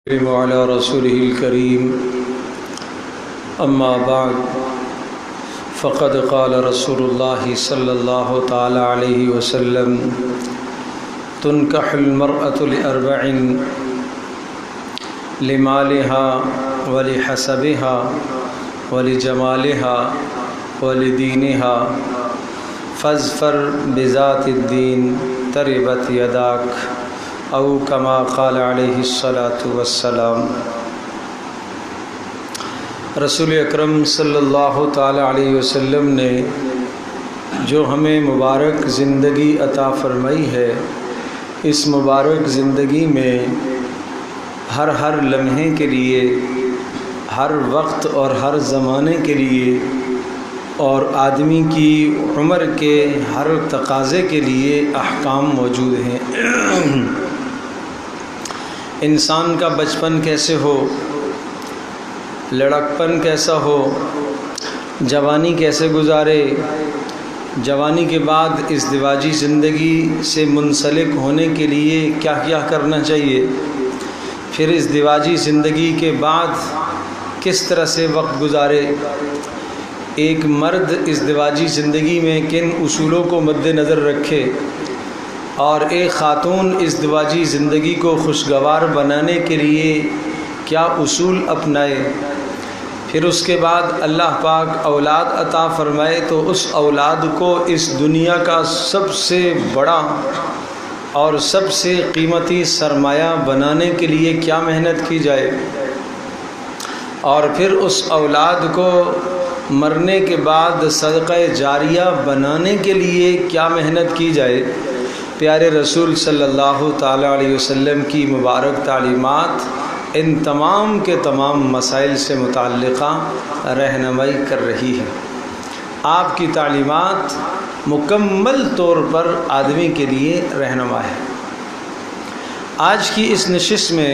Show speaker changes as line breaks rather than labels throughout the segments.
وعلى رسوله الكريم أما بعد فقد قال رسول الله صلى الله تعالى عليه وسلم تنكح المرأة لأربع لمالها ولحسبها ولجمالها ولدينها فاظفر بذات الدين تربت يداك او کما قال علیہ الصلاۃ والسلام۔ رسول اکرم صلی اللہ تعالی علیہ وسلم نے جو ہمیں مبارک زندگی عطا فرمائی ہے، اس مبارک زندگی میں ہر لمحے کے لیے، ہر وقت اور ہر زمانے کے لیے اور آدمی کی عمر کے ہر تقاضے کے لیے احکام موجود ہیں۔ انسان کا بچپن کیسے ہو، لڑکپن کیسا ہو، جوانی کیسے گزارے، جوانی کے بعد ازدواجی زندگی سے منسلک ہونے کے لیے کیا کیا کرنا چاہیے، پھر ازدواجی زندگی کے بعد کس طرح سے وقت گزارے، ایک مرد ازدواجی زندگی میں کن اصولوں کو مد نظر رکھے اور ایک خاتون ازدواجی زندگی کو خوشگوار بنانے کے لیے کیا اصول اپنائے، پھر اس کے بعد اللہ پاک اولاد عطا فرمائے تو اس اولاد کو اس دنیا کا سب سے بڑا اور سب سے قیمتی سرمایہ بنانے کے لیے کیا محنت کی جائے، اور پھر اس اولاد کو مرنے کے بعد صدقہ جاریہ بنانے کے لیے کیا محنت کی جائے۔ پیارے رسول صلی اللہ تعالی علیہ وسلم کی مبارک تعلیمات ان تمام کے تمام مسائل سے متعلقہ رہنمائی کر رہی ہے۔ آپ کی تعلیمات مکمل طور پر آدمی کے لیے رہنما ہے۔ آج کی اس نشست میں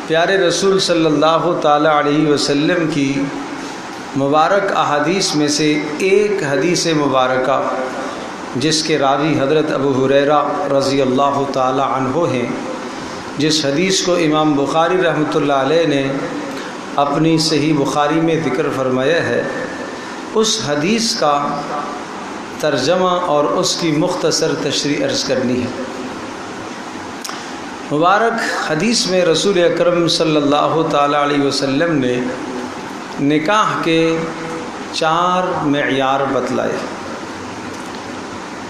پیارے رسول صلی اللہ تعالی علیہ وسلم کی مبارک احادیث میں سے ایک حدیث مبارکہ جس کے راوی حضرت ابو ہریرہ رضی اللہ تعالی عنہ ہیں، جس حدیث کو امام بخاری رحمۃ اللہ علیہ نے اپنی صحیح بخاری میں ذکر فرمایا ہے، اس حدیث کا ترجمہ اور اس کی مختصر تشریح عرض کرنی ہے۔ مبارک حدیث میں رسول اکرم صلی اللہ تعالی علیہ وسلم نے نکاح کے 4 معیار بتلائے،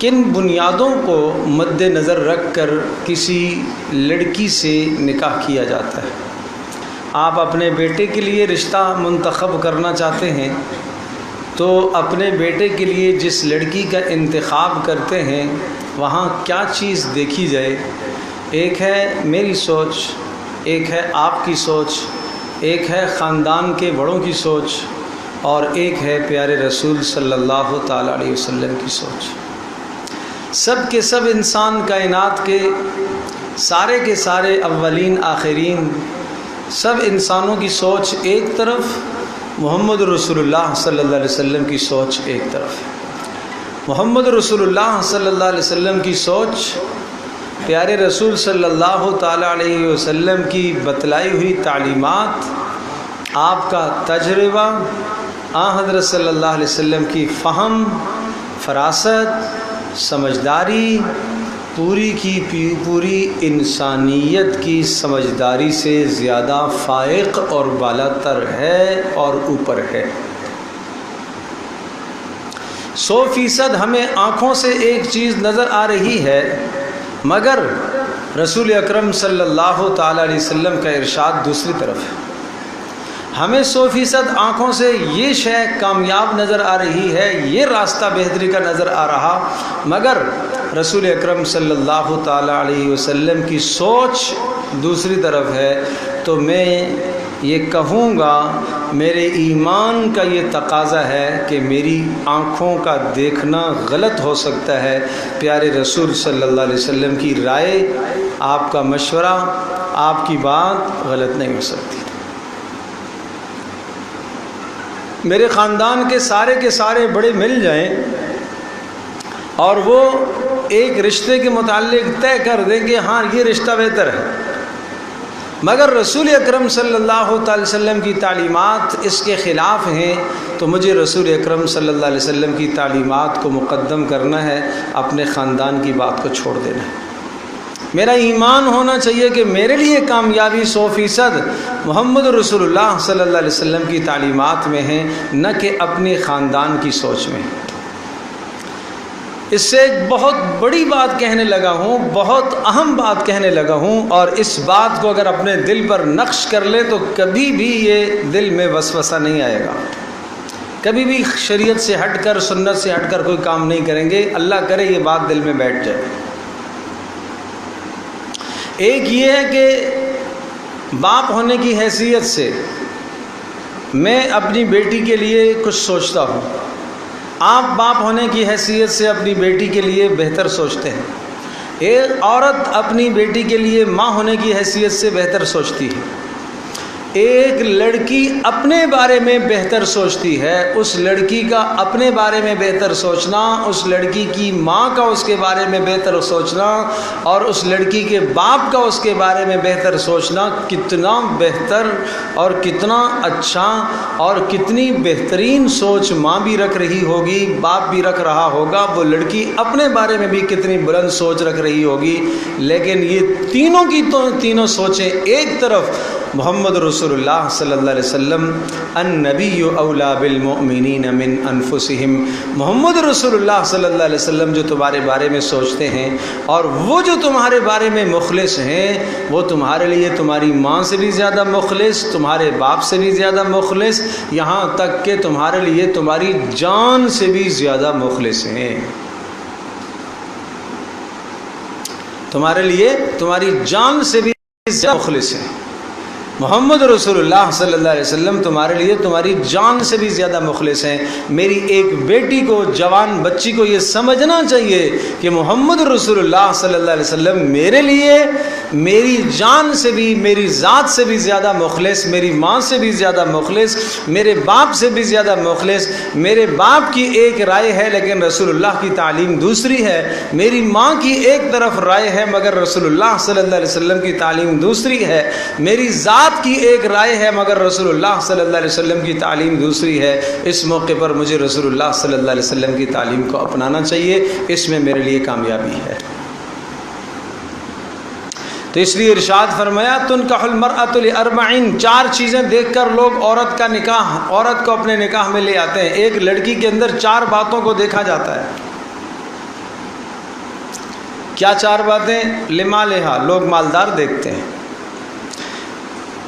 کن بنیادوں کو مد نظر رکھ کر کسی لڑکی سے نکاح کیا جاتا ہے۔ آپ اپنے بیٹے کے لیے رشتہ منتخب کرنا چاہتے ہیں تو اپنے بیٹے کے لیے جس لڑکی کا انتخاب کرتے ہیں وہاں کیا چیز دیکھی جائے؟ ایک ہے میری سوچ، ایک ہے آپ کی سوچ، ایک ہے خاندان کے بڑوں کی سوچ، اور ایک ہے پیارے رسول صلی اللہ تعالی علیہ وسلم کی سوچ۔ سب کے سب انسان کائنات کے سارے اولین آخرین سب انسانوں کی سوچ ایک طرف، محمد رسول اللہ صلی اللہ علیہ وسلم کی سوچ ایک طرف۔ محمد رسول اللہ صلی اللہ علیہ وسلم کی سوچ، پیارے رسول صلی اللہ تعالی علیہ وسلم کی بتلائی ہوئی تعلیمات، آپ کا تجربہ، حضرت صلی اللہ علیہ وسلم کی فہم، فراست، سمجھداری، پوری کی پوری انسانیت کی سمجھداری سے زیادہ فائق اور بالا تر ہے اور اوپر ہے۔ 100% ہمیں آنکھوں سے ایک چیز نظر آ رہی ہے، مگر رسول اکرم صلی اللہ تعالی علیہ وسلم کا ارشاد دوسری طرف ہے۔ ہمیں 100% آنکھوں سے یہ شے کامیاب نظر آ رہی ہے، یہ راستہ بہتری کا نظر آ رہا، مگر رسول اکرم صلی اللہ تعالی علیہ وسلم کی سوچ دوسری طرف ہے۔ تو میں یہ کہوں گا، میرے ایمان کا یہ تقاضا ہے کہ میری آنکھوں کا دیکھنا غلط ہو سکتا ہے، پیارے رسول صلی اللہ علیہ وسلم کی رائے، آپ کا مشورہ، آپ کی بات غلط نہیں ہو سکتی۔ میرے خاندان کے سارے بڑے مل جائیں اور وہ ایک رشتے کے متعلق طے کر دیں کہ ہاں یہ رشتہ بہتر ہے، مگر رسول اکرم صلی اللہ تعالی وسلم کی تعلیمات اس کے خلاف ہیں، تو مجھے رسول اکرم صلی اللہ علیہ وسلم کی تعلیمات کو مقدم کرنا ہے، اپنے خاندان کی بات کو چھوڑ دینا ہے۔ میرا ایمان ہونا چاہیے کہ میرے لیے کامیابی 100% محمد رسول اللہ صلی اللہ علیہ وسلم کی تعلیمات میں ہے، نہ کہ اپنے خاندان کی سوچ میں۔ اس سے ایک بہت بڑی بات کہنے لگا ہوں، بہت اہم بات کہنے لگا ہوں، اور اس بات کو اگر اپنے دل پر نقش کر لے تو کبھی بھی یہ دل میں وسوسہ نہیں آئے گا، کبھی بھی شریعت سے ہٹ کر، سنت سے ہٹ کر کوئی کام نہیں کریں گے۔ اللہ کرے یہ بات دل میں بیٹھ جائے۔ ایک یہ ہے کہ باپ ہونے کی حیثیت سے میں اپنی بیٹی کے لیے کچھ سوچتا ہوں، آپ باپ ہونے کی حیثیت سے اپنی بیٹی کے لیے بہتر سوچتے ہیں، ایک عورت اپنی بیٹی کے لیے ماں ہونے کی حیثیت سے بہتر سوچتی ہے، ایک لڑکی اپنے بارے میں بہتر سوچتی ہے، اس لڑکی کا اپنے بارے میں بہتر سوچنا، اس لڑکی کی ماں کا اس کے بارے میں بہتر سوچنا، اور اس لڑکی کے باپ کا اس کے بارے میں بہتر سوچنا کتنا بہتر اور کتنا اچھا اور کتنی بہترین سوچ ماں بھی رکھ رہی ہوگی، باپ بھی رکھ رہا ہوگا، وہ لڑکی اپنے بارے میں بھی کتنی بلند سوچ رکھ رہی ہوگی۔ لیکن یہ تینوں کی تینوں سوچیں ایک طرف، محمد رسول اللہ صلی اللہ علیہ وسلم النبی اولا بالمؤمنین من انفسہم، محمد رسول اللہ صلی اللہ علیہ وسلم جو تمہارے بارے میں سوچتے ہیں، اور وہ جو تمہارے بارے میں مخلص ہیں، وہ تمہارے لیے تمہاری ماں سے بھی زیادہ مخلص، تمہارے باپ سے بھی زیادہ مخلص، یہاں تک کہ تمہارے لیے تمہاری جان سے بھی زیادہ مخلص ہیں، تمہارے لیے تمہاری جان سے بھی زیادہ مخلص ہیں۔ محمد رسول اللہ صلی اللہ علیہ وسلم تمہارے لیے تمہاری جان سے بھی زیادہ مخلص ہیں۔ میری ایک بیٹی کو، جوان بچی کو یہ سمجھنا چاہیے کہ محمد رسول اللہ صلی اللہ علیہ وسلم میرے لیے میری جان سے بھی، میری ذات سے بھی زیادہ مخلص، میری ماں سے بھی زیادہ مخلص، میرے باپ سے بھی زیادہ مخلص۔ میرے باپ کی ایک رائے ہے لیکن رسول اللہ کی تعلیم دوسری ہے، میری ماں کی ایک طرف رائے ہے مگر رسول اللہ صلی اللہ علیہ وسلم کی تعلیم دوسری ہے، میری ذات کی ایک رائے ہے مگر رسول اللہ صلی اللہ علیہ وسلم کی تعلیم دوسری ہے۔ اس موقع پر مجھے رسول اللہ صلی اللہ علیہ وسلم کی تعلیم کو اپنانا چاہیے، اس میں میرے لیے کامیابی ہے۔ تو اس لیے ارشاد فرمایا تنکح المرأۃ لاربعین، 4 چیزیں دیکھ کر لوگ عورت کا نکاح، عورت کو اپنے نکاح میں لے آتے ہیں۔ ایک لڑکی کے اندر 4 باتوں کو دیکھا جاتا ہے۔ کیا 4 باتیں؟ لمالہا، لوگ مالدار دیکھتے ہیں۔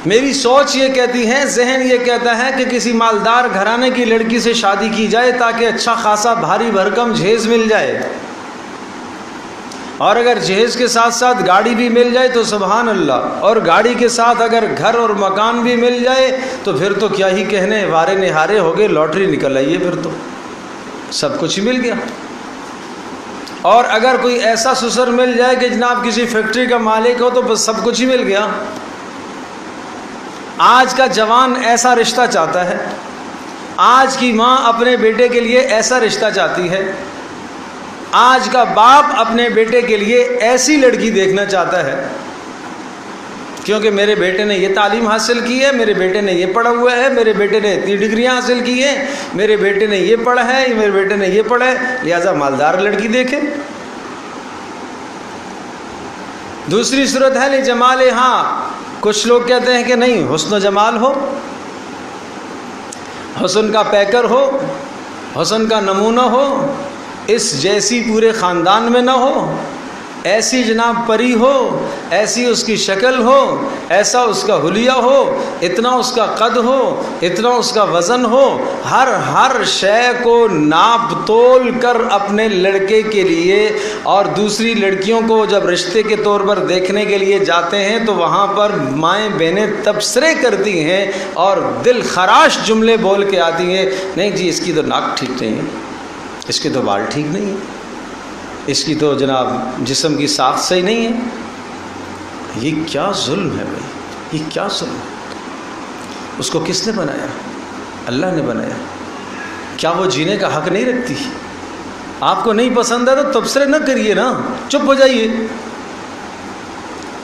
میری سوچ یہ کہتی ہے، ذہن یہ کہتا ہے کہ کسی مالدار گھرانے کی لڑکی سے شادی کی جائے تاکہ اچھا خاصا بھاری بھرکم جہیز مل جائے، اور اگر جہیز کے ساتھ ساتھ گاڑی بھی مل جائے تو سبحان اللہ، اور گاڑی کے ساتھ اگر گھر اور مکان بھی مل جائے تو پھر تو کیا ہی کہنے، وارے نہارے ہو گئے، لاٹری نکل آئی ہے، پھر تو سب کچھ ہی مل گیا۔ اور اگر کوئی ایسا سسر مل جائے کہ جناب کسی فیکٹری کا مالک ہو تو بس سب کچھ ہی مل گیا۔ آج کا جوان ایسا رشتہ چاہتا ہے، آج کی ماں اپنے بیٹے کے لیے ایسا رشتہ چاہتی ہے، آج کا باپ اپنے بیٹے کے لیے ایسی لڑکی دیکھنا چاہتا ہے، کیونکہ میرے بیٹے نے یہ تعلیم حاصل کی ہے، میرے بیٹے نے یہ پڑھا ہوا ہے، میرے بیٹے نے اتنی ڈگریاں حاصل کی ہیں، میرے بیٹے نے یہ پڑھا ہے، میرے بیٹے نے یہ پڑھا ہے، لہذا مالدار لڑکی دیکھے۔ دوسری صورت ہے لجمالہا، کچھ لوگ کہتے ہیں کہ نہیں، حسن و جمال ہو، حسن کا پیکر ہو، حسن کا نمونہ ہو، اس جیسی پورے خاندان میں نہ ہو، ایسی جناب پری ہو، ایسی اس کی شکل ہو، ایسا اس کا حلیہ ہو، اتنا اس کا قد ہو، اتنا اس کا وزن ہو، ہر شے کو ناپ تول کر اپنے لڑکے کے لیے، اور دوسری لڑکیوں کو جب رشتے کے طور پر دیکھنے کے لیے جاتے ہیں تو وہاں پر مائیں بہنیں تبصرے کرتی ہیں اور دل خراش جملے بول کے آتی ہیں، نہیں جی اس کی تو ناک ٹھیک نہیں ہے، اس کے تو بال ٹھیک نہیں ہے، اس کی تو جناب جسم کی ساخت صحیح نہیں ہے۔ یہ کیا ظلم ہے بھائی، یہ کیا ظلم ہے؟ اس کو کس نے بنایا؟ اللہ نے بنایا۔ کیا وہ جینے کا حق نہیں رکھتی؟ آپ کو نہیں پسند ہے تو تبصرے نہ کریے نا، چپ ہو جائیے۔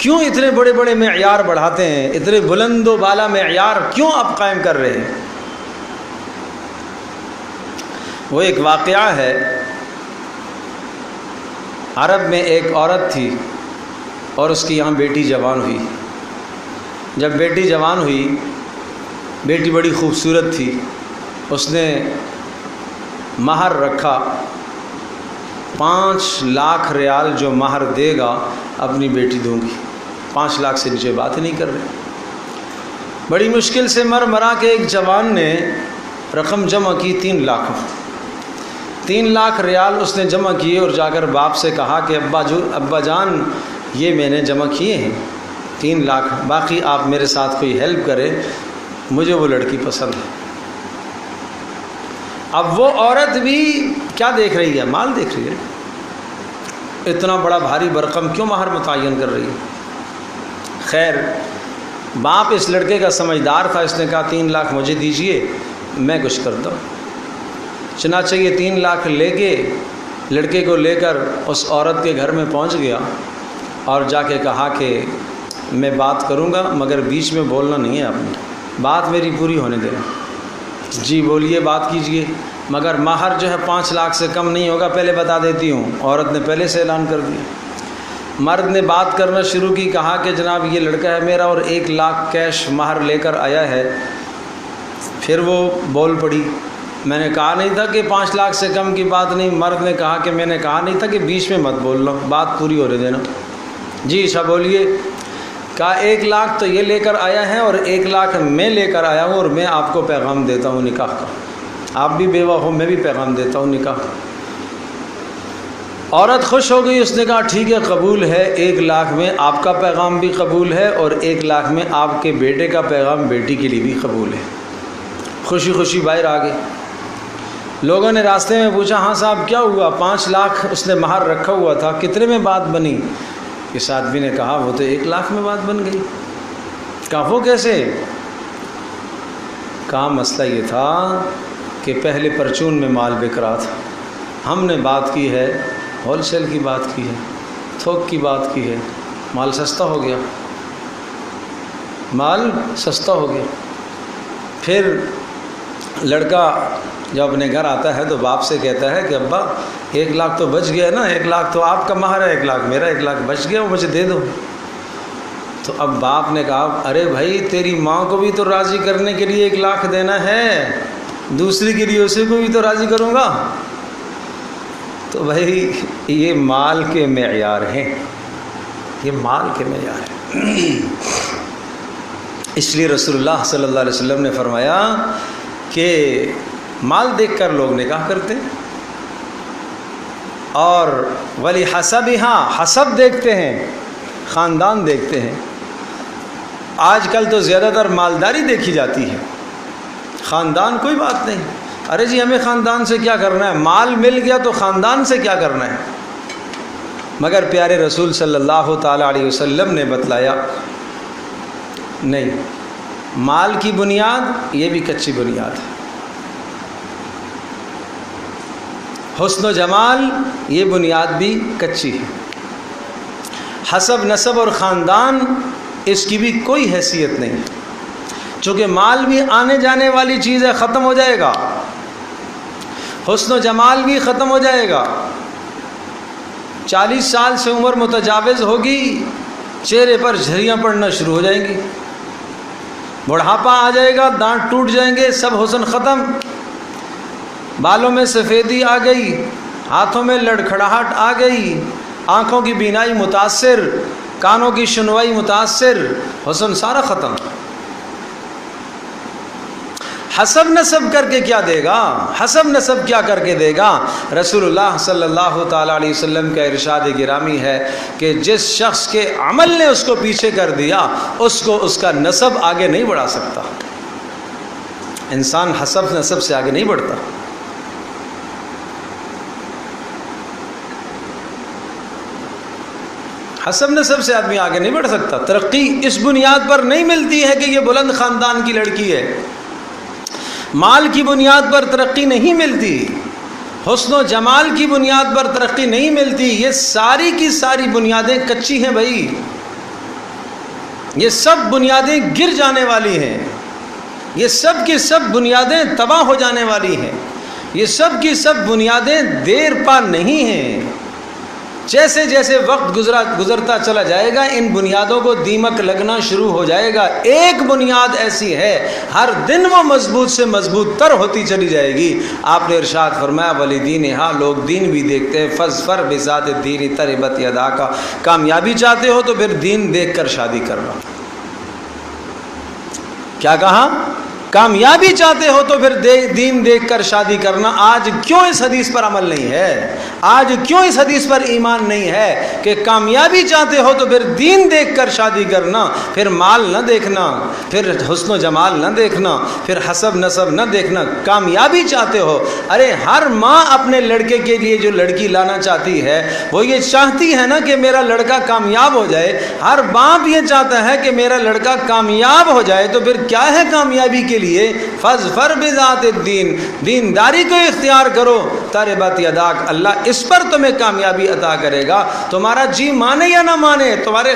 کیوں اتنے بڑے بڑے معیار بڑھاتے ہیں؟ اتنے بلند و بالا معیار کیوں آپ قائم کر رہے ہیں؟ وہ ایک واقعہ ہے، عرب میں ایک عورت تھی اور اس کی یہاں بیٹی جوان ہوئی۔ جب بیٹی جوان ہوئی، بیٹی بڑی خوبصورت تھی، اس نے مہر رکھا 5 لاکھ ریال جو مہر دے گا اپنی بیٹی دوں گی۔ 5 لاکھ سے نیچے بات ہی نہیں کر رہے۔ بڑی مشکل سے مرا کے ایک جوان نے رقم جمع کی 3 لاکھ۔ 3 لاکھ ریال اس نے جمع کیے اور جا کر باپ سے کہا کہ ابا جان یہ میں نے جمع کیے ہیں 3 لاکھ، باقی آپ میرے ساتھ کوئی ہیلپ کریں، مجھے وہ لڑکی پسند ہے۔ اب وہ عورت بھی کیا دیکھ رہی ہے؟ مال دیکھ رہی ہے۔ اتنا بڑا بھاری برقم کیوں مہر متعین کر رہی ہے؟ خیر، باپ اس لڑکے کا سمجھدار تھا، اس نے کہا 3 لاکھ مجھے دیجئے، میں کچھ کرتا ہوں۔ چنانچہ یہ 3 لاکھ لے کے لڑکے کو لے کر اس عورت کے گھر میں پہنچ گیا اور جا کے کہا کہ میں بات کروں گا مگر بیچ میں بولنا نہیں ہے، آپ نے بات میری پوری ہونے دینا۔ جی بولیے، بات کیجئے، مگر مہر جو ہے 5 لاکھ سے کم نہیں ہوگا، پہلے بتا دیتی ہوں۔ عورت نے پہلے سے اعلان کر دیا۔ مرد نے بات کرنا شروع کی، کہا کہ جناب یہ لڑکا ہے میرا اور 1 لاکھ کیش مہر لے کر آیا ہے۔ پھر وہ بول پڑی، میں نے کہا نہیں تھا کہ 5 لاکھ سے کم کی بات نہیں۔ مرد نے کہا کہ میں نے کہا نہیں تھا کہ بیچ میں مت بولنا، بات پوری ہونے دینا۔ جی اچھا بولیے۔ کہا 1 لاکھ تو یہ لے کر آیا ہے اور 1 لاکھ میں لے کر آیا ہوں، اور میں آپ کو پیغام دیتا ہوں نکاح کا۔ آپ بھی بیوہ ہو، میں بھی پیغام دیتا ہوں نکاح کا۔ عورت خوش ہو گئی، اس نے کہا ٹھیک ہے قبول ہے، 1 لاکھ میں آپ کا پیغام بھی قبول ہے اور 1 لاکھ میں آپ کے بیٹے کا پیغام بیٹی کے لیے بھی قبول ہے۔ خوشی خوشی باہر آ گئے۔ لوگوں نے راستے میں پوچھا ہاں صاحب کیا ہوا؟ 5 لاکھ اس نے مہر رکھا ہوا تھا، کتنے میں بات بنی؟ اس آدمی نے کہا وہ تو 1 لاکھ میں بات بن گئی۔ کہا وہ کیسے؟ کہا مسئلہ یہ تھا کہ پہلے پرچون میں مال بک رہا تھا، ہم نے بات کی ہے ہول سیل کی بات کی ہے، تھوک کی بات کی ہے، مال سستا ہو گیا، مال سستا ہو گیا۔ پھر لڑکا جب اپنے گھر آتا ہے تو باپ سے کہتا ہے کہ ابا 1 لاکھ تو بچ گیا نا، 1 لاکھ تو آپ کا مہر ہے، 1 لاکھ میرا، 1 لاکھ بچ گیا، وہ مجھے دے دو۔ تو اب باپ نے کہا ارے بھائی تیری ماں کو بھی تو راضی کرنے کے لیے 1 لاکھ دینا ہے، دوسری کے لیے اسی کو بھی تو راضی کروں گا۔ تو بھائی یہ مال کے معیار ہیں، یہ مال کے معیار ہیں۔ اس لیے رسول اللہ صلی اللہ علیہ وسلم نے فرمایا کہ مال دیکھ کر لوگ نکاح کرتے ہیں، اور ولی حسب، ہاں حسب دیکھتے ہیں، خاندان دیکھتے ہیں۔ آج کل تو زیادہ تر مالداری دیکھی جاتی ہے، خاندان کوئی بات نہیں۔ ارے جی ہمیں خاندان سے کیا کرنا ہے، مال مل گیا تو خاندان سے کیا کرنا ہے۔ مگر پیارے رسول صلی اللہ تعالی علیہ وسلم نے بتلایا نہیں، مال کی بنیاد یہ بھی کچی بنیاد ہے، حسن و جمال یہ بنیاد بھی کچی ہے، حسب نسب اور خاندان اس کی بھی کوئی حیثیت نہیں، چونکہ مال بھی آنے جانے والی چیز ہے، ختم ہو جائے گا، حسن و جمال بھی ختم ہو جائے گا۔ 40 سال سے عمر متجاوز ہوگی، چہرے پر جھریاں پڑنا شروع ہو جائیں گی، بڑھاپا آ جائے گا، دانت ٹوٹ جائیں گے، سب حسن ختم، بالوں میں سفیدی آ گئی، ہاتھوں میں لڑکھڑاہٹ آ گئی، آنکھوں کی بینائی متاثر، کانوں کی سنوائی متاثر، حسن سارا ختم۔ حسب نسب کر کے کیا دے گا؟ حسب نسب کیا کر کے دے گا؟ رسول اللہ صلی اللہ تعالی علیہ وسلم کا ارشاد گرامی ہے کہ جس شخص کے عمل نے اس کو پیچھے کر دیا اس کو اس کا نسب آگے نہیں بڑھا سکتا۔ انسان حسب نسب سے آگے نہیں بڑھتا۔ حسب نسب سے آدمی آگے نہیں بڑھ سکتا۔ ترقی اس بنیاد پر نہیں ملتی ہے کہ یہ بلند خاندان کی لڑکی ہے، مال کی بنیاد پر ترقی نہیں ملتی، حسن و جمال کی بنیاد پر ترقی نہیں ملتی، یہ ساری کی ساری بنیادیں کچی ہیں بھائی۔ یہ سب بنیادیں گر جانے والی ہیں، یہ سب کی سب بنیادیں تباہ ہو جانے والی ہیں، یہ سب کی سب بنیادیں دیر پا نہیں ہیں۔ جیسے جیسے وقت گزرتا چلا جائے گا ان بنیادوں کو دیمک لگنا شروع ہو جائے گا۔ ایک بنیاد ایسی ہے ہر دن وہ مضبوط سے مضبوط تر ہوتی چلی جائے گی۔ آپ نے ارشاد فرمایا ولی دینہا، لوگ دین بھی دیکھتے ہیں، فاظفر بذات الدین تربت یداک، کامیابی چاہتے ہو تو پھر دین دیکھ کر شادی کرنا۔ کیا کہا؟ کامیابی چاہتے ہو تو پھر دین دیکھ کر شادی کرنا۔ آج کیوں اس حدیث پر عمل نہیں ہے؟ آج کیوں اس حدیث پر ایمان نہیں ہے کہ کامیابی چاہتے ہو تو پھر دین دیکھ کر شادی کرنا، پھر مال نہ دیکھنا، پھر حسن و جمال نہ دیکھنا، پھر حسب نسب نہ دیکھنا، کامیابی چاہتے ہو۔ ارے ہر ماں اپنے لڑکے کے لیے جو لڑکی لانا چاہتی ہے وہ یہ چاہتی ہے نا کہ میرا لڑکا کامیاب ہو جائے، ہر باپ یہ چاہتا ہے کہ میرا لڑکا کامیاب ہو جائے۔ تو پھر کیا ہے کامیابی کے لیے؟ فاظفر بذات الدین، دینداری کو اختیار کرو، تربت یداک، اللہ اس پر تمہیں کامیابی عطا کرے گا۔ تمہارا جی مانے یا نہ مانے، تمہارے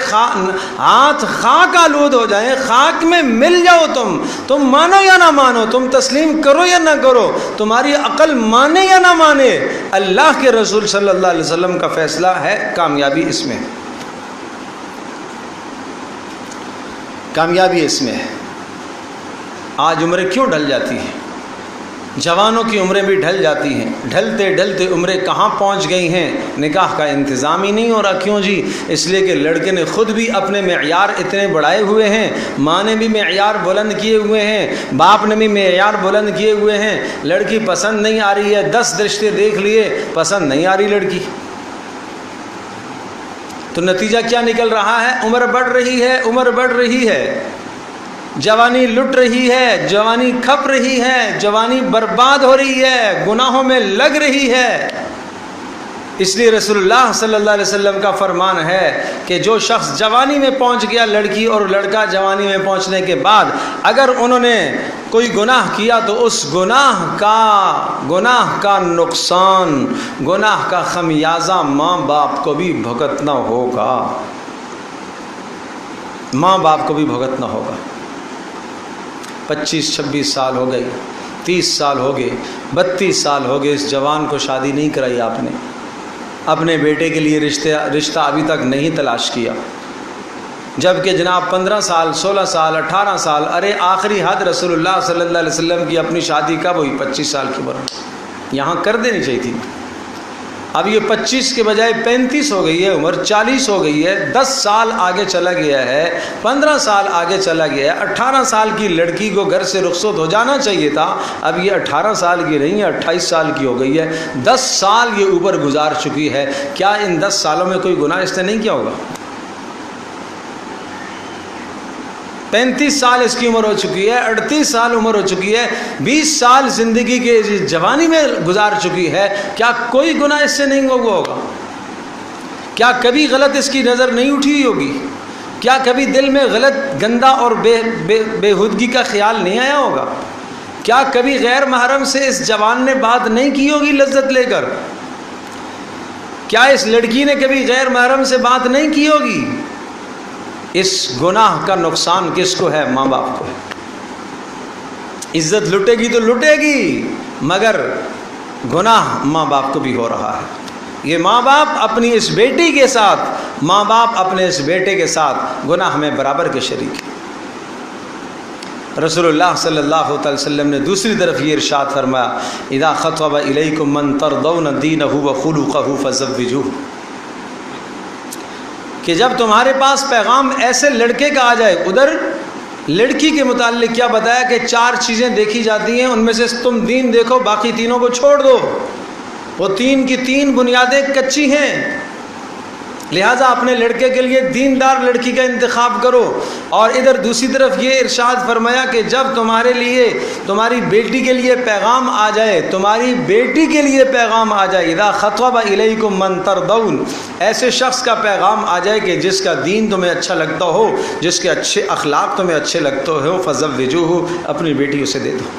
ہاتھ خاک آلود ہو جائیں، خاک میں مل جاؤ، تم مانو یا نہ مانو، تم تسلیم کرو یا نہ کرو، تمہاری عقل مانے یا نہ مانے، اللہ کے رسول صلی اللہ علیہ وسلم کا فیصلہ ہے، کامیابی اس میں، کامیابی اس میں ہے۔ آج عمریں کیوں ڈھل جاتی ہیں؟ جوانوں کی عمریں بھی ڈھل جاتی ہیں، ڈھلتے ڈھلتے عمریں کہاں پہنچ گئی ہیں؟ نکاح کا انتظام ہی نہیں ہو رہا۔ کیوں جی؟ اس لیے کہ لڑکے نے خود بھی اپنے معیار اتنے بڑھائے ہوئے ہیں، ماں نے بھی معیار بلند کیے ہوئے ہیں، باپ نے بھی معیار بلند کیے ہوئے ہیں، لڑکی پسند نہیں آ رہی ہے، 10 رشتے دیکھ لیے، پسند نہیں آ رہی لڑکی۔ تو نتیجہ کیا نکل رہا ہے؟ عمر بڑھ رہی ہے، عمر بڑھ رہی ہے، جوانی لٹ رہی ہے، جوانی کھپ رہی ہے، جوانی برباد ہو رہی ہے، گناہوں میں لگ رہی ہے۔ اس لیے رسول اللہ صلی اللہ علیہ وسلم کا فرمان ہے کہ جو شخص جوانی میں پہنچ گیا، لڑکی اور لڑکا جوانی میں پہنچنے کے بعد اگر انہوں نے کوئی گناہ کیا تو اس گناہ کا نقصان، گناہ کا خمیازہ ماں باپ کو بھی بھگتنا ہوگا، ماں باپ کو بھی بھگتنا ہوگا۔ 25-26 سال ہو گئے، 30 سال ہو گئے، 32 سال ہو گئے، اس جوان کو شادی نہیں کرائی آپ نے، اپنے بیٹے کے لیے رشتہ ابھی تک نہیں تلاش کیا، جبکہ جناب 15 سال، 16 سال، 18 سال، ارے آخری حد رسول اللہ صلی اللہ علیہ وسلم کی اپنی شادی کب ہوئی؟ 25 سال کی عمر، یہاں کر دینی چاہیے تھی۔ اب یہ 25 کے بجائے 35 ہو گئی ہے عمر، 40 ہو گئی ہے، 10 سال آگے چلا گیا ہے، 15 سال آگے چلا گیا ہے۔ 18 سال کی لڑکی کو گھر سے رخصت ہو جانا چاہیے تھا، اب یہ 18 سال کی نہیں ہے، 28 سال کی ہو گئی ہے، 10 سال یہ اوپر گزار چکی ہے۔ کیا ان 10 سالوں میں کوئی گناہ اس نے نہیں کیا ہوگا؟ 35 سال اس کی عمر ہو چکی ہے، 38 سال عمر ہو چکی ہے، 20 سال زندگی کے جوانی میں گزار چکی ہے، کیا کوئی گناہ اس سے نہیں ہوا ہوگا؟ کیا کبھی غلط اس کی نظر نہیں اٹھی ہوگی؟ کیا کبھی دل میں غلط، گندا اور بےہودگی کا خیال نہیں آیا ہوگا؟ کیا کبھی غیر محرم سے اس جوان نے بات نہیں کی ہوگی لذت لے کر؟ کیا اس لڑکی نے کبھی غیر محرم سے بات نہیں کی ہوگی؟ اس گناہ کا نقصان کس کو ہے؟ ماں باپ کو ہے۔ عزت لٹے گی تو لٹے گی، مگر گناہ ماں باپ کو بھی ہو رہا ہے۔ یہ ماں باپ اپنی اس بیٹی کے ساتھ، ماں باپ اپنے اس بیٹے کے ساتھ گناہ میں برابر کے شریک ہیں۔ رسول اللہ صلی اللہ علیہ وسلم نے دوسری طرف یہ ارشاد فرمایا، اذا خطب الیکم من ترضون دینہ وخلقہ فزوجوہ، کہ جب تمہارے پاس پیغام ایسے لڑکے کا آ جائے، ادھر لڑکی کے متعلق کیا بتایا کہ 4 چیزیں دیکھی جاتی ہیں، ان میں سے تم دین دیکھو، باقی تینوں کو چھوڑ دو، وہ 3 کی 3 بنیادیں کچی ہیں، لہٰذا اپنے لڑکے کے لیے دیندار لڑکی کا انتخاب کرو۔ اور ادھر دوسری طرف یہ ارشاد فرمایا کہ جب تمہارے لیے، تمہاری بیٹی کے لیے پیغام آ جائے، تمہاری بیٹی کے لیے پیغام آ جائے، اذا خطب الیکم من ترضون، ایسے شخص کا پیغام آ جائے کہ جس کا دین تمہیں اچھا لگتا ہو، جس کے اچھے اخلاق تمہیں اچھے لگتے ہو، فزوجوہ، اپنی بیٹی اسے دے دو۔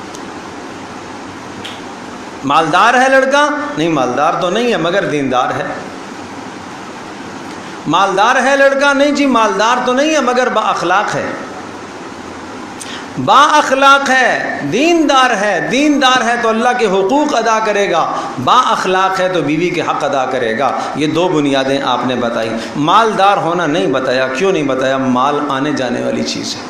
مالدار ہے لڑکا؟ نہیں، مالدار تو نہیں ہے مگر دیندار ہے۔ مالدار ہے لڑکا؟ نہیں جی مالدار تو نہیں ہے مگر با اخلاق ہے، با اخلاق ہے، دیندار ہے، دیندار ہے تو اللہ کے حقوق ادا کرے گا، با اخلاق ہے تو بیوی کے حق ادا کرے گا۔ یہ دو بنیادیں آپ نے بتائی۔ مالدار ہونا نہیں بتایا۔ کیوں نہیں بتایا؟ مال آنے جانے والی چیز ہے۔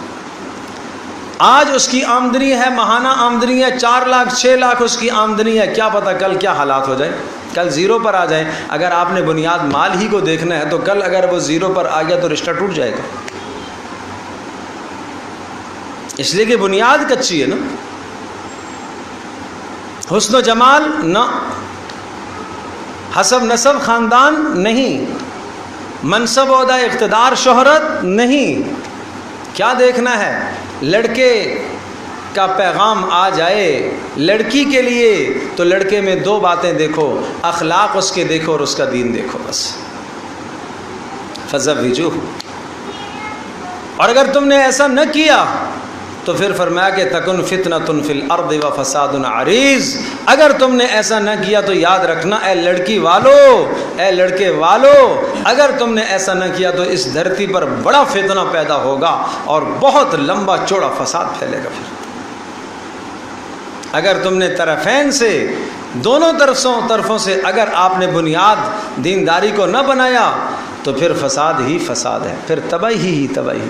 آج اس کی آمدنی ہے، ماہانہ آمدنی ہے 4 لاکھ 6 لاکھ اس کی آمدنی ہے، کیا پتہ کل کیا حالات ہو جائے، کل زیرو پر آ جائیں۔ اگر آپ نے بنیاد مال ہی کو دیکھنا ہے تو کل اگر وہ زیرو پر آ گیا تو رشتہ ٹوٹ جائے گا، اس لیے کہ بنیاد کچی ہے نا۔ حسن و جمال نہ، حسب نسب خاندان نہیں، منصب عہدہ اقتدار شہرت نہیں۔ کیا دیکھنا ہے؟ لڑکے کا پیغام آ جائے لڑکی کے لیے تو لڑکے میں 2 باتیں دیکھو، اخلاق اس کے دیکھو اور اس کا دین دیکھو بس۔ فزوجوہ، اور اگر تم نے ایسا نہ کیا تو پھر فرمایا کہ تکن فتنۃ فی الارض و فساد عریض۔ اگر تم نے ایسا نہ کیا تو یاد رکھنا اے لڑکی والو، اے لڑکے والو، اگر تم نے ایسا نہ کیا تو اس دھرتی پر بڑا فتنہ پیدا ہوگا اور بہت لمبا چوڑا فساد پھیلے گا۔ پھر اگر تم نے طرفین سے، دونوں طرفوں سے اگر آپ نے بنیاد دینداری کو نہ بنایا تو پھر فساد ہی فساد ہے، پھر تباہی ہی تباہی،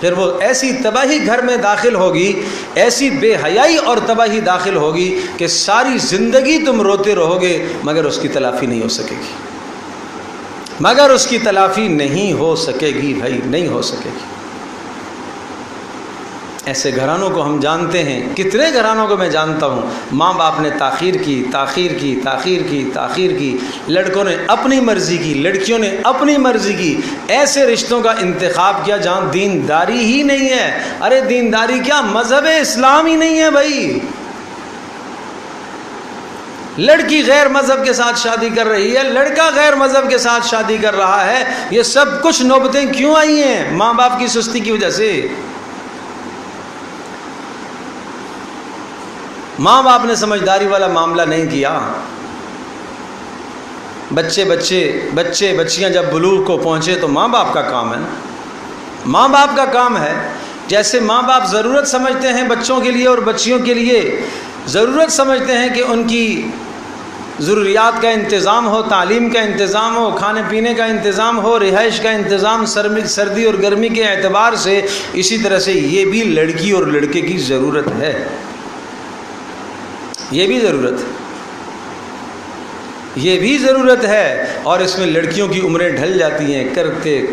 پھر وہ ایسی تباہی گھر میں داخل ہوگی، ایسی بے حیائی اور تباہی داخل ہوگی کہ ساری زندگی تم روتے رہو گے مگر اس کی تلافی نہیں ہو سکے گی، مگر اس کی تلافی نہیں ہو سکے گی بھائی، نہیں ہو سکے گی۔ ایسے گھرانوں کو ہم جانتے ہیں، کتنے گھرانوں کو میں جانتا ہوں، ماں باپ نے تاخیر کی، لڑکوں نے اپنی مرضی کی، لڑکیوں نے اپنی مرضی کی، ایسے رشتوں کا انتخاب کیا جہاں دینداری ہی نہیں ہے۔ ارے دینداری کیا، مذہب اسلام ہی نہیں ہے بھائی۔ لڑکی غیر مذہب کے ساتھ شادی کر رہی ہے، لڑکا غیر مذہب کے ساتھ شادی کر رہا ہے۔ یہ سب کچھ نوبتیں کیوں آئی ہیں؟ ماں باپ کی سستی کی وجہ سے۔ ماں باپ نے سمجھداری والا معاملہ نہیں کیا۔ بچیاں جب بلوغ کو پہنچے تو ماں باپ کا کام ہے، ماں باپ کا کام ہے۔ جیسے ماں باپ ضرورت سمجھتے ہیں بچوں کے لیے اور بچیوں کے لیے ضرورت سمجھتے ہیں کہ ان کی ضروریات کا انتظام ہو، تعلیم کا انتظام ہو، کھانے پینے کا انتظام ہو، رہائش کا انتظام سردی اور گرمی کے اعتبار سے، اسی طرح سے یہ بھی لڑکی اور لڑکے کی ضرورت ہے، یہ بھی ضرورت ہے۔ اور اس میں لڑکیوں کی عمریں ڈھل جاتی ہیں،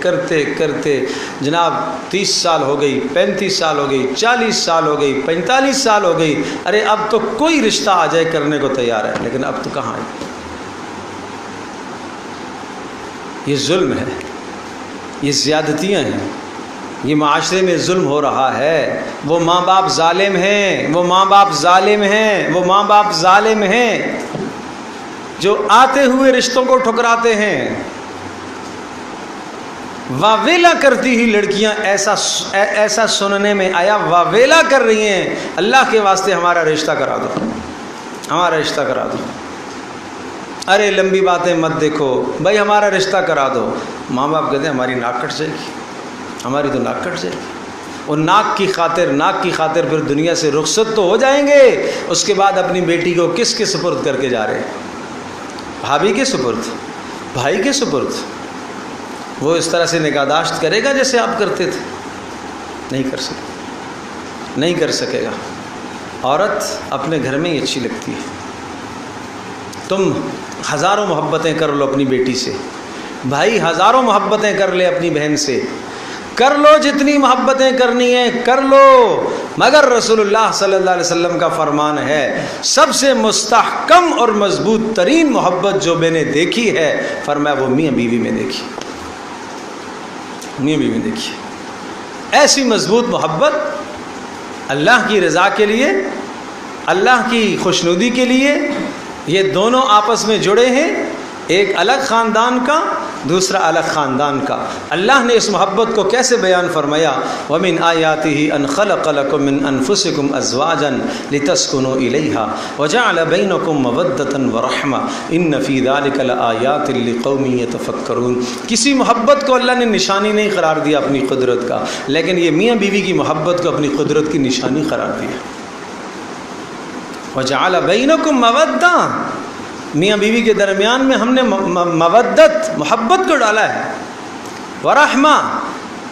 کرتے جناب 30 سال ہو گئی، 35 سال ہو گئی، 40 سال ہو گئی، 45 سال ہو گئی، ارے اب تو کوئی رشتہ آ جائے کرنے کو تیار ہے، لیکن اب تو کہاں ہے؟ یہ ظلم ہے، یہ زیادتیاں ہیں، یہ معاشرے میں ظلم ہو رہا ہے۔ وہ ماں باپ ظالم ہیں، وہ ماں باپ ظالم ہیں، وہ ماں باپ ظالم ہیں جو آتے ہوئے رشتوں کو ٹھکراتے ہیں۔ واویلا کرتی ہی لڑکیاں ایسا سننے میں آیا، واویلا کر رہی ہیں، اللہ کے واسطے ہمارا رشتہ کرا دو، ہمارا رشتہ کرا دو۔ ارے لمبی باتیں مت دیکھو بھائی، ہمارا رشتہ کرا دو۔ ماں باپ کہتے ہیں ہماری ناک کٹ جائے گی، ہماری تو ناک کٹ جائے گی۔ اور ناک کی خاطر پھر دنیا سے رخصت تو ہو جائیں گے، اس کے بعد اپنی بیٹی کو کس کے سپرد کر کے جا رہے ہیں؟ بھابھی کے سپرد، بھائی کے سپرد۔ وہ اس طرح سے نگہداشت کرے گا جیسے آپ کرتے تھے؟ نہیں کر سکے گا۔ عورت اپنے گھر میں ہی اچھی لگتی ہے۔ تم ہزاروں محبتیں کر لو اپنی بیٹی سے، بھائی ہزاروں محبتیں کر لے اپنی بہن سے، کر لو جتنی محبتیں کرنی ہیں کر لو، مگر رسول اللہ صلی اللہ علیہ وسلم کا فرمان ہے سب سے مستحکم اور مضبوط ترین محبت جو میں نے دیکھی ہے، فرمایا وہ میاں بیوی میں دیکھی، میاں بیوی میں دیکھی۔ ایسی مضبوط محبت اللہ کی رضا کے لیے، اللہ کی خوشنودی کے لیے، یہ دونوں آپس میں جڑے ہیں، ایک الگ خاندان کا دوسرا الگ خاندان کا۔ اللہ نے اس محبت کو کیسے بیان فرمایا؟ وَمِنْ آيَاتِهِ أَنْ خَلَقَ لَكُم مِّنْ أَنفُسِكُمْ أَزْوَاجًا لِتَسْكُنُوا إِلَيْهَا وَجَعَلَ بَيْنَكُم مَّوَدَّةً وَرَحْمَةً إِنَّ فِي ذَلِكَ لَآيَاتٍ لِقَوْمٍ يَتَفَكَّرُونَ۔ کسی محبت کو اللہ نے نشانی نہیں قرار دیا اپنی قدرت کا، لیکن یہ میاں بیوی کی محبت کو اپنی قدرت کی نشانی قرار دیا۔ وَجَعَلَ بَيْنَكُم مَّوَدَّةً، میاں بیوی کے درمیان میں ہم نے مودت، محبت کو ڈالا ہے، ورحمہ،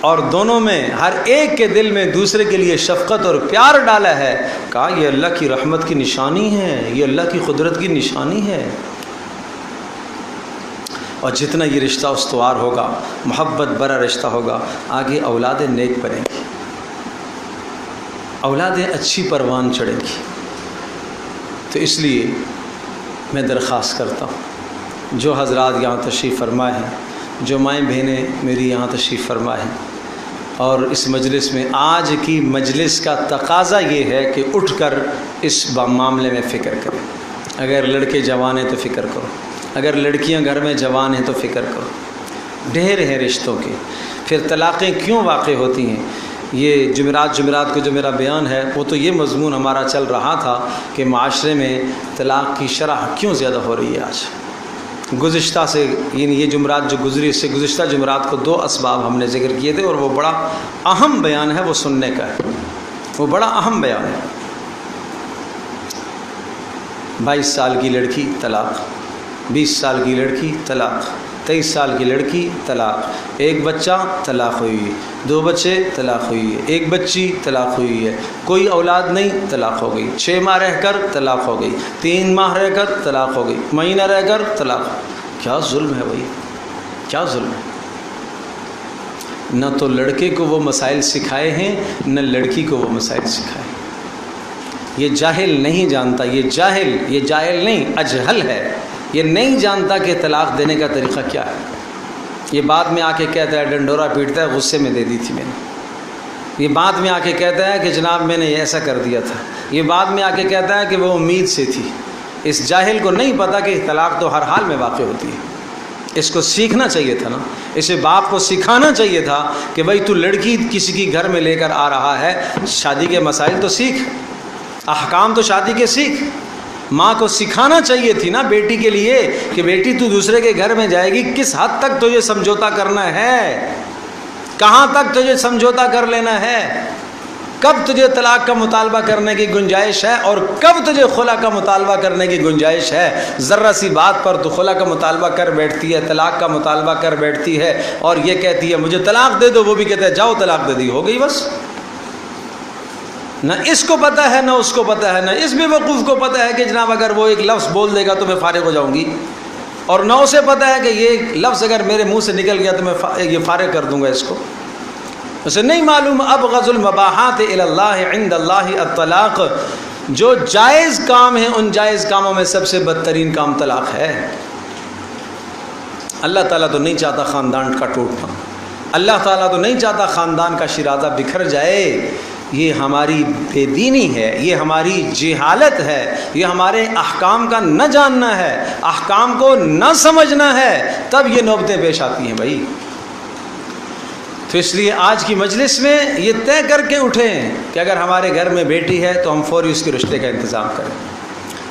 اور دونوں میں ہر ایک کے دل میں دوسرے کے لیے شفقت اور پیار ڈالا ہے۔ کہا یہ اللہ کی رحمت کی نشانی ہے، یہ اللہ کی قدرت کی نشانی ہے۔ اور جتنا یہ رشتہ استوار ہوگا، محبت بھرا رشتہ ہوگا، آگے اولادیں نیک بنیں گی، اولادیں اچھی پروان چڑھیں گی۔ تو اس لیے میں درخواست کرتا ہوں، جو حضرات یہاں تشریف فرما ہیں، جو مائیں بہنیں میری یہاں تشریف فرما ہیں، اور اس مجلس میں آج کی مجلس کا تقاضا یہ ہے کہ اٹھ کر اس معاملے میں فکر کریں۔ اگر لڑکے جوان ہیں تو فکر کرو، اگر لڑکیاں گھر میں جوان ہیں تو فکر کرو۔ ڈھیر ہیں رشتوں کے، پھر طلاقیں کیوں واقع ہوتی ہیں؟ یہ جمعرات کو جو میرا بیان ہے وہ تو یہ مضمون ہمارا چل رہا تھا کہ معاشرے میں طلاق کی شرح کیوں زیادہ ہو رہی ہے آج۔ گزشتہ سے، یعنی یہ جمعرات جو گزری، اس سے گزشتہ جمعرات کو 2 اسباب ہم نے ذکر کیے تھے، اور وہ بڑا اہم بیان ہے، وہ سننے کا ہے، وہ بڑا اہم بیان ہے۔ 22 سال کی لڑکی طلاق، 20 سال کی لڑکی طلاق، 23 سال کی لڑکی طلاق، 1 بچہ طلاق ہوئی ہے، 2 بچے طلاق ہوئی ہے، 1 بچی طلاق ہوئی ہے، کوئی اولاد نہیں طلاق ہو گئی، 6 ماہ رہ کر طلاق ہو گئی، 3 ماہ رہ کر طلاق ہو گئی، مہینہ رہ کر طلاق۔ کیا ظلم ہے بھائی، کیا ظلم ہے! نہ تو لڑکے کو وہ مسائل سکھائے ہیں، نہ لڑکی کو وہ مسائل سکھائے۔ یہ جاہل نہیں جانتا، یہ جاہل نہیں، اجہل ہے، یہ نہیں جانتا کہ طلاق دینے کا طریقہ کیا ہے۔ یہ بعد میں آ کے کہتا ہے، ڈنڈورا پیٹتا ہے، غصے میں دے دی تھی میں نے۔ یہ بعد میں آ کے کہتا ہے کہ جناب میں نے ایسا کر دیا تھا۔ یہ بعد میں آ کے کہتا ہے کہ وہ امید سے تھی۔ اس جاہل کو نہیں پتہ کہ طلاق تو ہر حال میں واقع ہوتی ہے۔ اس کو سیکھنا چاہیے تھا نا، اسے باپ کو سکھانا چاہیے تھا کہ بھائی تو لڑکی کسی کی گھر میں لے کر آ رہا ہے، شادی کے مسائل تو سیکھ، احکام تو شادی کے سیکھ۔ ماں کو سکھانا چاہیے تھی نا بیٹی کے لیے کہ بیٹی تو دوسرے کے گھر میں جائے گی، کس حد تک تجھے سمجھوتا کرنا ہے، کہاں تک تجھے سمجھوتا کر لینا ہے، کب تجھے طلاق کا مطالبہ کرنے کی گنجائش ہے اور کب تجھے خلا کا مطالبہ کرنے کی گنجائش ہے۔ ذرا سی بات پر تو خلا کا مطالبہ کر بیٹھتی ہے، طلاق کا مطالبہ کر بیٹھتی ہے، اور یہ کہتی ہے مجھے طلاق دے دو، وہ بھی کہتا ہے جاؤ طلاق دے دی، ہو گئی بس۔ نہ اس کو پتہ ہے، نہ اس کو پتہ ہے، نہ اس بے وقوف کو پتہ ہے کہ جناب اگر وہ ایک لفظ بول دے گا تو میں فارغ ہو جاؤں گی، اور نہ اسے پتہ ہے کہ یہ لفظ اگر میرے منہ سے نکل گیا تو میں یہ فارغ کر دوں گا اس کو۔ اسے نہیں معلوم ابغض المباحات الی اللہ عند اللہ الطلاق، جو جائز کام ہیں ان جائز کاموں میں سب سے بدترین کام طلاق ہے۔ اللہ تعالیٰ تو نہیں چاہتا خاندان کا ٹوٹنا، اللہ تعالیٰ تو نہیں چاہتا خاندان کا شیرازہ بکھر جائے۔ یہ ہماری بے دینی ہے، یہ ہماری جہالت ہے، یہ ہمارے احکام کا نہ جاننا ہے، احکام کو نہ سمجھنا ہے، تب یہ نوبتیں پیش آتی ہیں بھائی۔ تو اس لیے آج کی مجلس میں یہ طے کر کے اٹھیں کہ اگر ہمارے گھر میں بیٹی ہے تو ہم فوری اس کے رشتے کا انتظام کریں،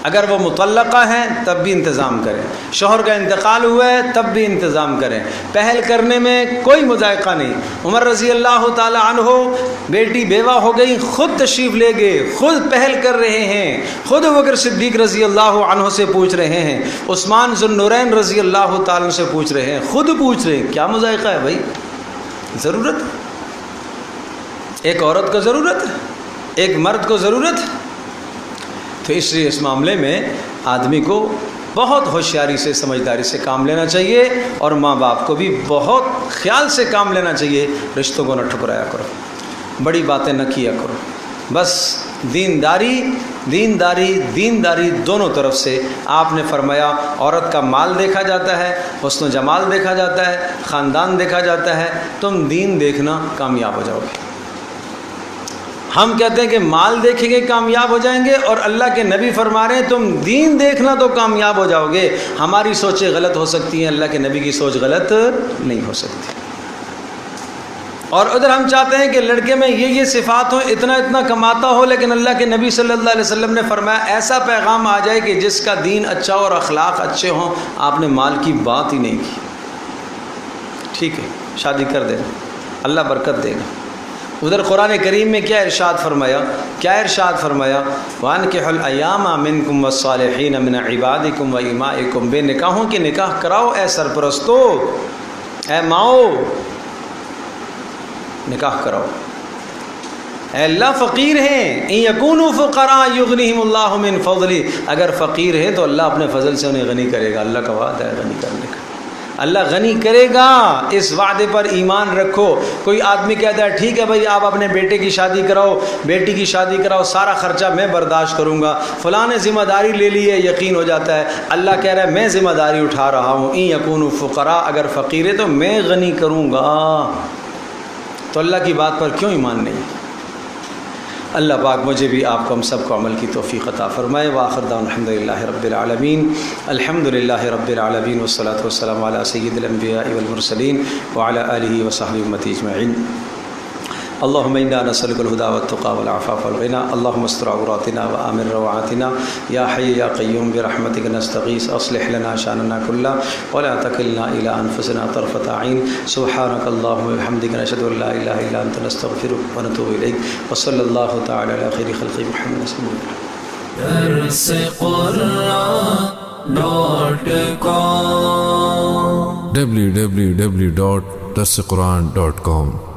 اگر وہ مطلقہ ہے تب بھی انتظام کریں، شوہر کا انتقال ہوا ہے تب بھی انتظام کریں، پہل کرنے میں کوئی مذائقہ نہیں۔ عمر رضی اللہ تعالی عنہ بیٹی بیوہ ہو گئی، خود تشریف لے گئے، خود پہل کر رہے ہیں، خود بکر صدیق رضی اللہ عنہ سے پوچھ رہے ہیں، عثمان ذو النورین رضی اللہ تعالی عنہ سے پوچھ رہے ہیں، خود پوچھ رہے ہیں۔ کیا مذائقہ ہے بھائی؟ ضرورت ہے، ایک عورت کو ضرورت ہے، ایک مرد کو ضرورت ہے۔ تو اس لیے اس معاملے میں آدمی کو بہت ہوشیاری سے، سمجھداری سے کام لینا چاہیے، اور ماں باپ کو بھی بہت خیال سے کام لینا چاہیے۔ رشتوں کو نہ ٹھکرایا کرو، بڑی باتیں نہ کیا کرو، بس دینداری دینداری دینداری دونوں طرف سے۔ آپ نے فرمایا عورت کا مال دیکھا جاتا ہے، حسن و جمال دیکھا جاتا ہے، خاندان دیکھا جاتا ہے، تم دین دیکھنا، کامیاب ہو جاؤ گے۔ ہم کہتے ہیں کہ مال دیکھیں گے کامیاب ہو جائیں گے، اور اللہ کے نبی فرما رہے ہیں تم دین دیکھنا تو کامیاب ہو جاؤ گے۔ ہماری سوچیں غلط ہو سکتی ہیں، اللہ کے نبی کی سوچ غلط نہیں ہو سکتی۔ اور ادھر ہم چاہتے ہیں کہ لڑکے میں یہ صفات ہوں، اتنا اتنا کماتا ہو، لیکن اللہ کے نبی صلی اللہ علیہ وسلم نے فرمایا ایسا پیغام آ جائے کہ جس کا دین اچھا ہو اور اخلاق اچھے ہوں، آپ نے مال کی بات ہی نہیں کی۔ ٹھیک ہے، شادی کر دینا، اللہ برکت دے گا۔ ادھر قرآن کریم میں کیا ارشاد فرمایا؟ کیا ارشاد فرمایا؟ وَأَنكِحُوا الْأَيَامَ مِنكُمْ وَالصَّالِحِينَ مِنْ عِبَادِكُمْ وَإِمَائِكُمْ، بے نکاحوں کے نکاح کراؤ اے سرپرستو، اے ماؤ نکاح کراؤ۔ اے اللہ فقیر ہیں، ان یکونوا فقراء یغنیہم اللہ من فضلہ، اگر فقیر ہے تو اللہ اپنے فضل سے انہیں غنی کرے گا۔ اللہ کا وعدہ ہے غنی کرنے کا، اللہ غنی کرے گا، اس وعدے پر ایمان رکھو۔ کوئی آدمی کہتا ہے ٹھیک ہے بھائی آپ اپنے بیٹے کی شادی کراؤ، بیٹی کی شادی کراؤ، سارا خرچہ میں برداشت کروں گا، فلاں نے ذمہ داری لے لی ہے، یقین ہو جاتا ہے۔ اللہ کہہ رہا ہے میں ذمہ داری اٹھا رہا ہوں، ان یکونوا فقراء، اگر فقیر ہے تو میں غنی کروں گا۔ تو اللہ کی بات پر کیوں ایمان نہیں؟ اللہ پاک مجھے بھی آپ کو ہم سب کو عمل کی توفیق عطا فرمائے۔ وآخر دعوانا الحمد للہ رب العالمین، الحمد للہ رب العالمین، والصلاة والسلام علی سید الانبیاء والمرسلین وعلی آلہ وصحبہ امتی اجمعین۔ اللهم إنا نسألك الهدى والتقى والعفاف والغنى، اللهم استر عوراتنا وآمن روعاتنا، يا حي يا قيوم برحمتك نستغيث، أصلح لنا شأننا كله ولا تكلنا إلى أنفسنا طرفة عين، سبحانك اللهم وبحمدك نشهد أن لا إله إلا أنت نستغفرك ونتوب إليك، وصلى الله تعالى على خير خلق محمد صلى الله عليه وسلم.
www.darsequran.com